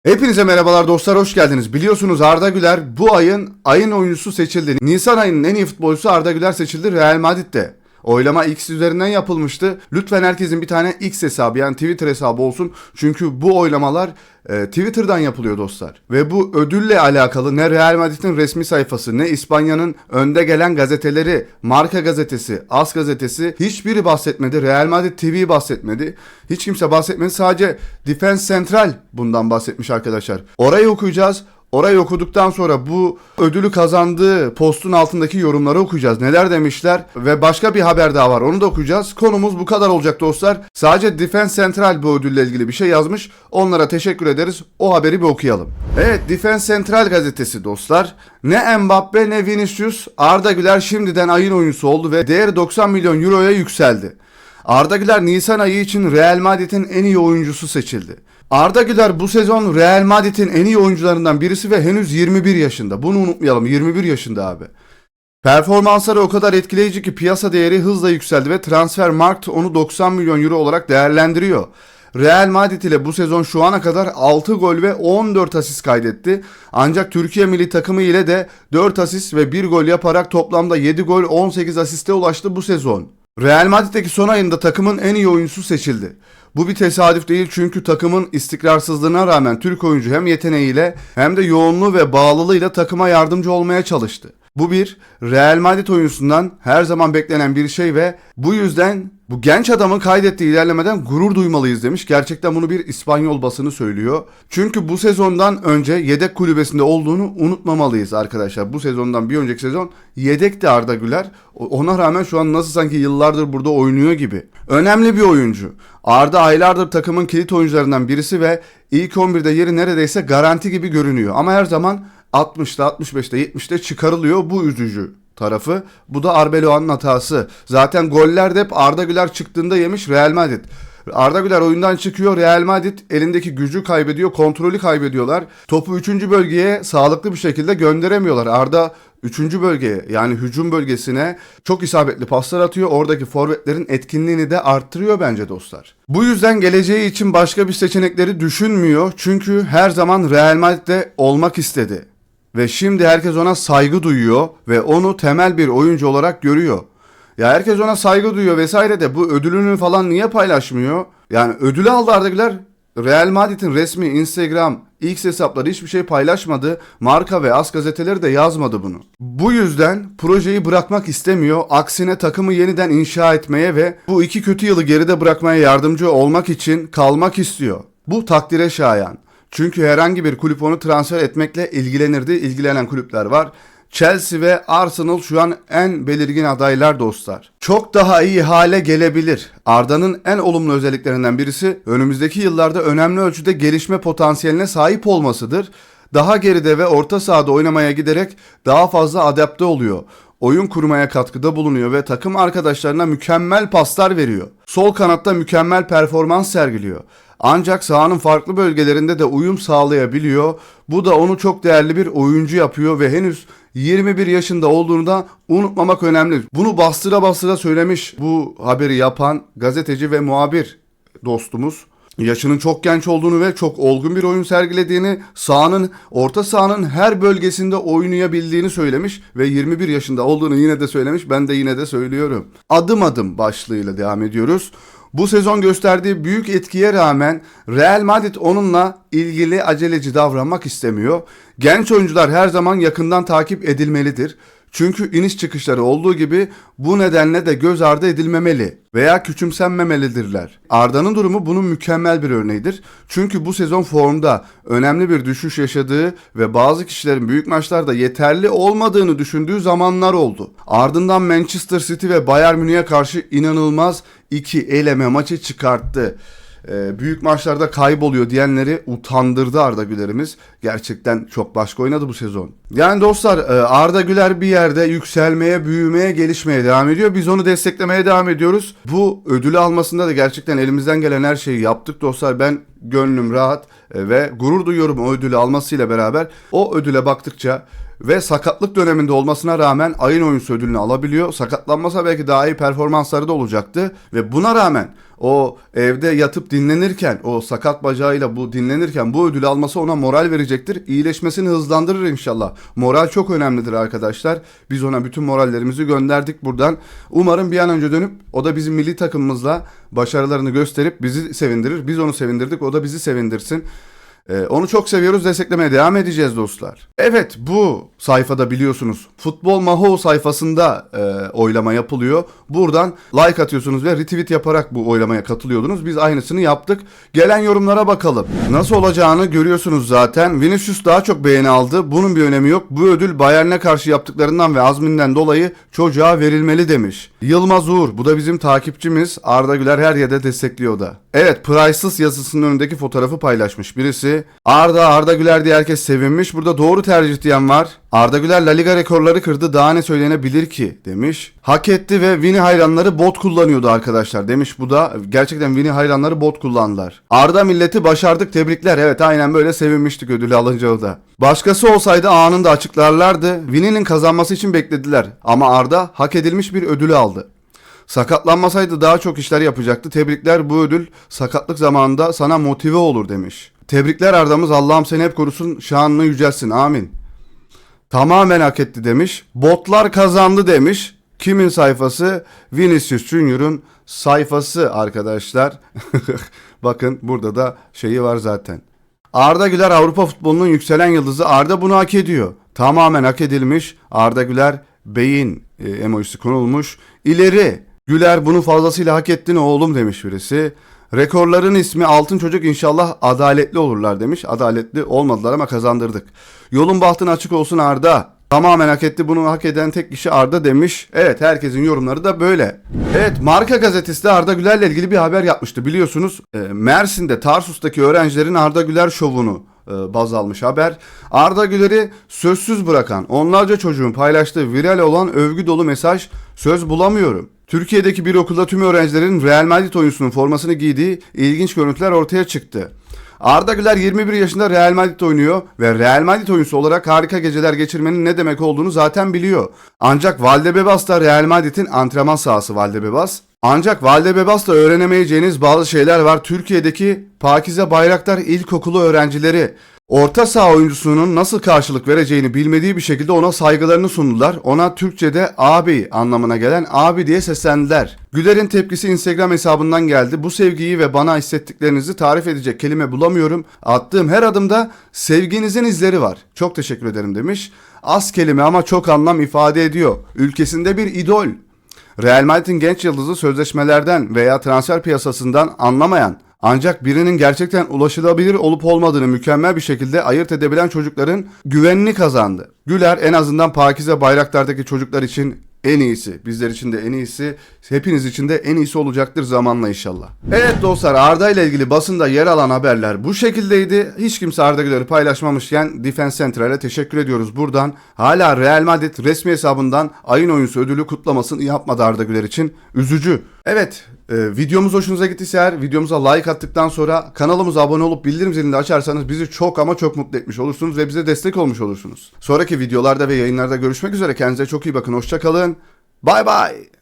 Hepinize merhabalar dostlar, hoş geldiniz. Biliyorsunuz Arda Güler bu ayın oyuncusu seçildi. Nisan ayının en iyi futbolcusu Arda Güler seçildi Real Madrid'de. Oylama X üzerinden yapılmıştı. Lütfen herkesin bir tane X hesabı, yani Twitter hesabı olsun. Çünkü bu oylamalar Twitter'dan yapılıyor dostlar. Ve bu ödülle alakalı ne Real Madrid'in resmi sayfası, ne İspanya'nın önde gelen gazeteleri, Marca gazetesi, AS gazetesi hiçbiri bahsetmedi. Real Madrid TV bahsetmedi. Hiç kimse bahsetmedi. Sadece Defensa Central bundan bahsetmiş arkadaşlar. Orayı okuyacağız. Orayı okuduktan sonra bu ödülü kazandığı postun altındaki yorumları okuyacağız. Neler demişler ve başka bir haber daha var. Onu da okuyacağız. Konumuz bu kadar olacak dostlar. Sadece Defensa Central bu ödülle ilgili bir şey yazmış. Onlara teşekkür ederiz. O haberi bir okuyalım. Evet, Defensa Central gazetesi dostlar. Ne Mbappe ne Vinicius, Arda Güler şimdiden ayın oyuncusu oldu ve değeri 90 milyon euroya yükseldi. Arda Güler Nisan ayı için Real Madrid'in en iyi oyuncusu seçildi. Arda Güler bu sezon Real Madrid'in en iyi oyuncularından birisi ve henüz 21 yaşında. Bunu unutmayalım, 21 yaşında abi. Performansları o kadar etkileyici ki piyasa değeri hızla yükseldi ve Transfermarkt onu 90 milyon euro olarak değerlendiriyor. Real Madrid ile bu sezon şu ana kadar 6 gol ve 14 asist kaydetti. Ancak Türkiye milli takımı ile de 4 asist ve 1 gol yaparak toplamda 7 gol 18 asiste ulaştı bu sezon. Real Madrid'deki son ayında takımın en iyi oyuncusu seçildi. Bu bir tesadüf değil, çünkü takımın istikrarsızlığına rağmen Türk oyuncu hem yeteneğiyle hem de yoğunluğu ve bağlılığıyla takıma yardımcı olmaya çalıştı. Bu bir Real Madrid oyuncusundan her zaman beklenen bir şey ve bu yüzden bu genç adamın kaydettiği ilerlemeden gurur duymalıyız demiş. Gerçekten bunu bir İspanyol basını söylüyor. Çünkü bu sezondan önce yedek kulübesinde olduğunu unutmamalıyız arkadaşlar. Bu sezondan bir önceki sezon yedekti Arda Güler. Ona rağmen şu an nasıl sanki yıllardır burada oynuyor gibi. Önemli bir oyuncu. Arda aylardır takımın kilit oyuncularından birisi ve ilk 11'de yeri neredeyse garanti gibi görünüyor. Ama her zaman 60'ta, 65'te, 70'te çıkarılıyor. Bu üzücü tarafı. Bu da Arbeloa'nın hatası. Zaten goller de hep Arda Güler çıktığında yemiş Real Madrid. Arda Güler oyundan çıkıyor, Real Madrid elindeki gücü kaybediyor, kontrolü kaybediyorlar. Topu 3. bölgeye sağlıklı bir şekilde gönderemiyorlar. Arda 3. bölgeye, yani hücum bölgesine çok isabetli paslar atıyor. Oradaki forvetlerin etkinliğini de arttırıyor bence dostlar. Bu yüzden geleceği için başka bir seçenekleri düşünmüyor. Çünkü her zaman Real Madrid'de olmak istedi. Ve şimdi herkes ona saygı duyuyor ve onu temel bir oyuncu olarak görüyor. Ya herkes ona saygı duyuyor vesaire de bu ödülünü falan niye paylaşmıyor? Yani ödülü aldı Arda Güler. Real Madrid'in resmi Instagram, X hesapları hiçbir şey paylaşmadı. Marca ve AS gazeteleri de yazmadı bunu. Bu yüzden projeyi bırakmak istemiyor. Aksine takımı yeniden inşa etmeye ve bu 2 kötü yılı geride bırakmaya yardımcı olmak için kalmak istiyor. Bu takdire şayan. Çünkü herhangi bir kulüp onu transfer etmekle ilgilenirdi. İlgilenen kulüpler var. Chelsea ve Arsenal şu an en belirgin adaylar dostlar. Çok daha iyi hale gelebilir. Arda'nın en olumlu özelliklerinden birisi önümüzdeki yıllarda önemli ölçüde gelişme potansiyeline sahip olmasıdır. Daha geride ve orta sahada oynamaya giderek daha fazla adapte oluyor. Oyun kurmaya katkıda bulunuyor ve takım arkadaşlarına mükemmel paslar veriyor. Sol kanatta mükemmel performans sergiliyor. Ancak sahanın farklı bölgelerinde de uyum sağlayabiliyor. Bu da onu çok değerli bir oyuncu yapıyor ve henüz 21 yaşında olduğunu da unutmamak önemli. Bunu bastıra bastıra söylemiş bu haberi yapan gazeteci ve muhabir dostumuz. Yaşının çok genç olduğunu ve çok olgun bir oyun sergilediğini, orta sahanın her bölgesinde oynayabildiğini söylemiş ve 21 yaşında olduğunu yine de söylemiş. Ben de yine de söylüyorum. Adım adım başlığıyla devam ediyoruz. Bu sezon gösterdiği büyük etkiye rağmen Real Madrid onunla ilgili aceleci davranmak istemiyor. Genç oyuncular her zaman yakından takip edilmelidir. Çünkü iniş çıkışları olduğu gibi bu nedenle de göz ardı edilmemeli veya küçümsenmemelidirler. Arda'nın durumu bunun mükemmel bir örneğidir. Çünkü bu sezon formda önemli bir düşüş yaşadığı ve bazı kişilerin büyük maçlarda yeterli olmadığını düşündüğü zamanlar oldu. Ardından Manchester City ve Bayern Münih'e karşı inanılmaz 2 eleme maçı çıkarttı. Büyük maçlarda kayboluyor diyenleri utandırdı Arda Güler'imiz. Gerçekten çok başka oynadı bu sezon. Yani dostlar, Arda Güler bir yerde yükselmeye, büyümeye, gelişmeye devam ediyor. Biz onu desteklemeye devam ediyoruz. Bu ödülü almasında da gerçekten elimizden gelen her şeyi yaptık dostlar. Ben gönlüm rahat ve gurur duyuyorum o ödülü almasıyla beraber. O ödüle baktıkça ve sakatlık döneminde olmasına rağmen ayın oyuncusu ödülünü alabiliyor. Sakatlanmasa belki daha iyi performansları da olacaktı ve buna rağmen o evde yatıp dinlenirken, o sakat bacağıyla bu dinlenirken bu ödülü alması ona moral verecektir. İyileşmesini hızlandırır inşallah. Moral çok önemlidir arkadaşlar. Biz ona bütün morallerimizi gönderdik buradan. Umarım bir an önce dönüp o da bizim milli takımımızla başarılarını gösterip bizi sevindirir. Biz onu sevindirdik, o da bizi sevindirsin. Onu çok seviyoruz, desteklemeye devam edeceğiz dostlar. Evet, bu sayfada biliyorsunuz Futbol Maho sayfasında oylama yapılıyor. Buradan like atıyorsunuz ve retweet yaparak bu oylamaya katılıyordunuz. Biz aynısını yaptık. Gelen yorumlara bakalım. Nasıl olacağını görüyorsunuz zaten. Vinicius daha çok beğeni aldı. Bunun bir önemi yok. Bu ödül Bayern'e karşı yaptıklarından ve azminden dolayı çocuğa verilmeli demiş. Yılmaz Uğur, bu da bizim takipçimiz. Arda Güler her yerde destekliyor da. Evet, Priceless yazısının önündeki fotoğrafı paylaşmış birisi. Arda Güler diye herkes sevinmiş. Burada doğru tercih diyen var. Arda Güler La Liga rekorları kırdı. Daha ne söylenebilir ki demiş. Hak etti ve Vini hayranları bot kullanıyordu arkadaşlar demiş. Bu da gerçekten Vini hayranları bot kullandılar. Arda milleti başardık, tebrikler. Evet, aynen böyle sevinmiştik ödülü alınca o da. Başkası olsaydı anında açıklarlardı. Vini'nin kazanması için beklediler. Ama Arda hak edilmiş bir ödülü aldı. Sakatlanmasaydı daha çok işler yapacaktı. Tebrikler, bu ödül sakatlık zamanında sana motive olur demiş. Tebrikler Arda'mız, Allah'ım seni hep korusun, şanını yücelsin, amin. Tamamen hak etti demiş. Botlar kazandı demiş. Kimin sayfası? Vinicius Junior'un sayfası arkadaşlar. Bakın burada da şeyi var zaten. Arda Güler Avrupa futbolunun yükselen yıldızı. Arda bunu hak ediyor. Tamamen hak edilmiş. Arda Güler beyin emojisi konulmuş. İleri Güler bunu fazlasıyla hak ettin oğlum demiş birisi. Rekorların ismi Altın Çocuk, inşallah adaletli olurlar demiş. Adaletli olmadılar ama kazandırdık. Yolun bahtın açık olsun Arda. Tamamen hak etti, bunu hak eden tek kişi Arda demiş. Evet, herkesin yorumları da böyle. Evet, Marka gazetesi de Arda Güler'le ilgili bir haber yapmıştı biliyorsunuz. Mersin'de Tarsus'taki öğrencilerin Arda Güler şovunu baz almış haber. Arda Güler'i sözsüz bırakan onlarca çocuğun paylaştığı viral olan övgü dolu mesaj söz bulamıyorum. Türkiye'deki bir okulda tüm öğrencilerin Real Madrid oyuncusunun formasını giydiği ilginç görüntüler ortaya çıktı. Arda Güler 21 yaşında Real Madrid oynuyor ve Real Madrid oyuncusu olarak harika geceler geçirmenin ne demek olduğunu zaten biliyor. Ancak Valdebebas'ta Real Madrid'in antrenman sahası Valdebebas. Ancak Valdebebas'ta öğrenemeyeceğiniz bazı şeyler var. Türkiye'deki Pakize Bayraktar İlkokulu öğrencileri orta saha oyuncusunun nasıl karşılık vereceğini bilmediği bir şekilde ona saygılarını sundular. Ona Türkçe'de abi anlamına gelen abi diye seslendiler. Güler'in tepkisi Instagram hesabından geldi. Bu sevgiyi ve bana hissettiklerinizi tarif edecek kelime bulamıyorum. Attığım her adımda sevginizin izleri var. Çok teşekkür ederim demiş. Az kelime ama çok anlam ifade ediyor. Ülkesinde bir idol. Real Madrid'in genç yıldızı sözleşmelerden veya transfer piyasasından anlamayan, ancak birinin gerçekten ulaşılabilir olup olmadığını mükemmel bir şekilde ayırt edebilen çocukların güvenini kazandı. Güler en azından Pakize Bayraktar'daki çocuklar için en iyisi, bizler için de en iyisi, hepiniz için de en iyisi olacaktır zamanla inşallah. Evet dostlar, Arda ile ilgili basında yer alan haberler bu şekildeydi. Hiç kimse Arda Güler'i paylaşmamışken Defense Central'e teşekkür ediyoruz buradan. Hala Real Madrid resmi hesabından ayın oyuncusu ödülü kutlamasını yapmadı Arda Güler için. Üzücü. Evet, videomuz hoşunuza gittiyse eğer videomuza like attıktan sonra kanalımıza abone olup bildirim zilini de açarsanız bizi çok ama çok mutlu etmiş olursunuz ve bize destek olmuş olursunuz. Sonraki videolarda ve yayınlarda görüşmek üzere. Kendinize çok iyi bakın. Hoşça kalın. Bye bye.